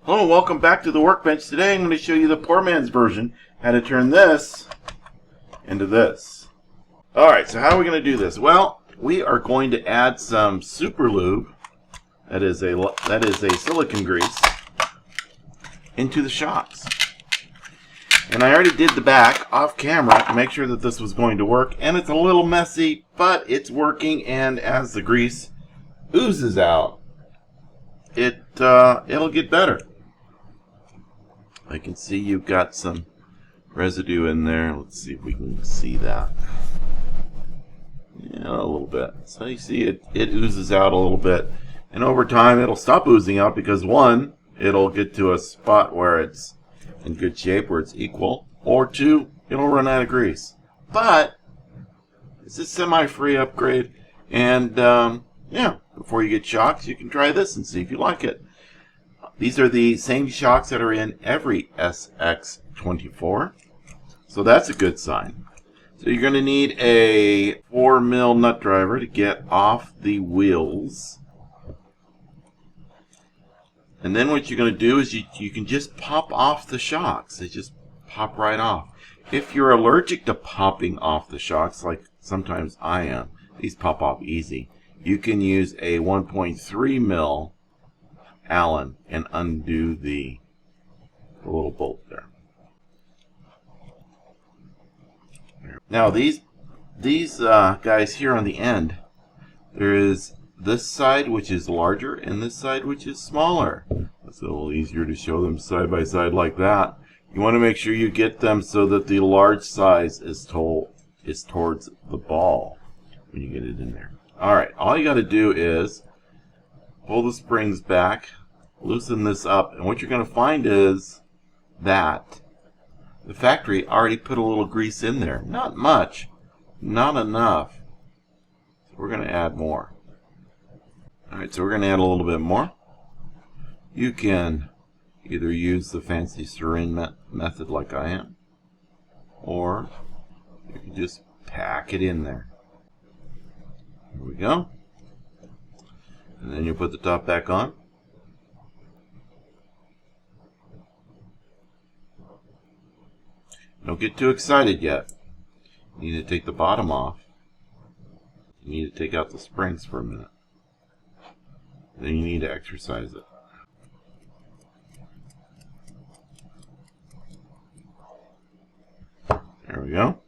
Hello and welcome back to the workbench. Today I'm going to show you the poor man's version, how to turn this into this. Alright, so how are we going to do this? Well, we are going to add some super lube, that is a silicone grease, into the shocks. And I already did the back off camera to make sure that this was going to work, and it's a little messy, but it's working, and as the grease oozes out, it'll get better. I can see you've got some residue in there. Let's see if we can see that. Yeah, a little bit. So you see it oozes out a little bit. And over time it'll stop oozing out because one, it'll get to a spot where it's in good shape, where it's equal. Or two, it'll run out of grease. But it's a semi-free upgrade. And yeah, before you get shocks, you can try this and see if you like it. These are the same shocks that are in every SX24. So that's a good sign. So you're going to need a 4mm nut driver to get off the wheels. And then what you're going to do is you can just pop off the shocks. They just pop right off. If you're allergic to popping off the shocks, like sometimes I am, these pop off easy. You can use a 1.3mm Allen and undo the little bolt there. Now these guys here on the end, there is this side which is larger and this side which is smaller. It's a little easier to show them side by side like that. You want to make sure you get them so that the large size is towards the ball when you get it in there. Alright, all you got to do is pull the springs back, loosen this up, and what you're going to find is that the factory already put a little grease in there. Not much, not enough. So we're going to add more. Alright, so we're going to add a little bit more. You can either use the fancy syringe method like I am, or you can just pack it in there. Here we go. And then you put the top back on. Don't get too excited yet. You need to take the bottom off. You need to take out the springs for a minute. Then you need to exercise it. There we go.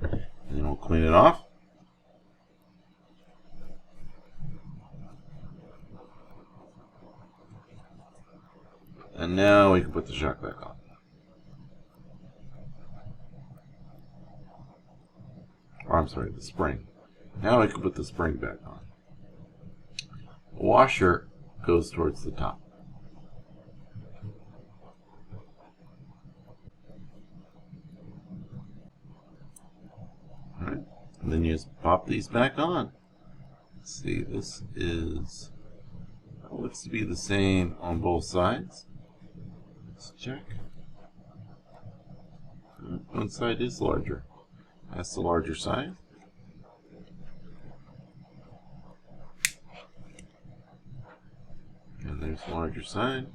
And then we'll clean it off. And now we can put the shock back on. Or I'm sorry, the spring. Now we can put the spring back on. The washer goes towards the top. Alright, and then you just pop these back on. Let's see, this is, it looks to be the same on both sides. Let's check. One side is larger. That's the larger side. And there's the larger side.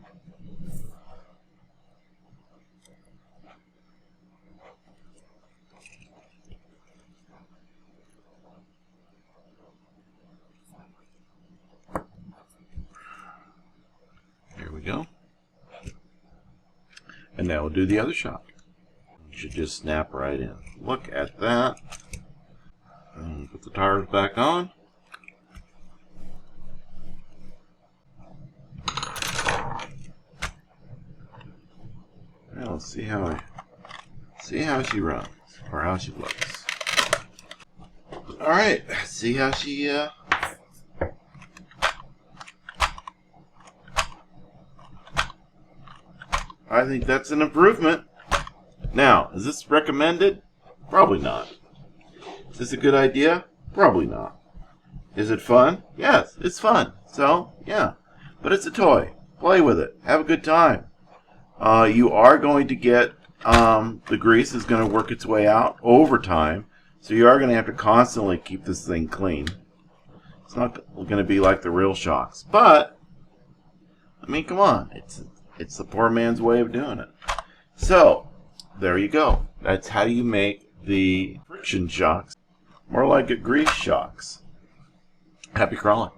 There we go. And now we'll do the other shock. Should just snap right in. Look at that. And put the tires back on. Now let's see how she runs, or how she looks. All right, see how she. I think that's an improvement. Now, is this recommended? Probably not. Is this a good idea? Probably not. Is it fun? Yes, it's fun. So, yeah. But it's a toy. Play with it. Have a good time. You are going to get, the grease is going to work its way out over time. So you are going to have to constantly keep this thing clean. It's not going to be like the real shocks. But I mean, come on. It's the poor man's way of doing it. So, there you go. That's how you make the friction shocks more like a grease shocks. Happy crawling.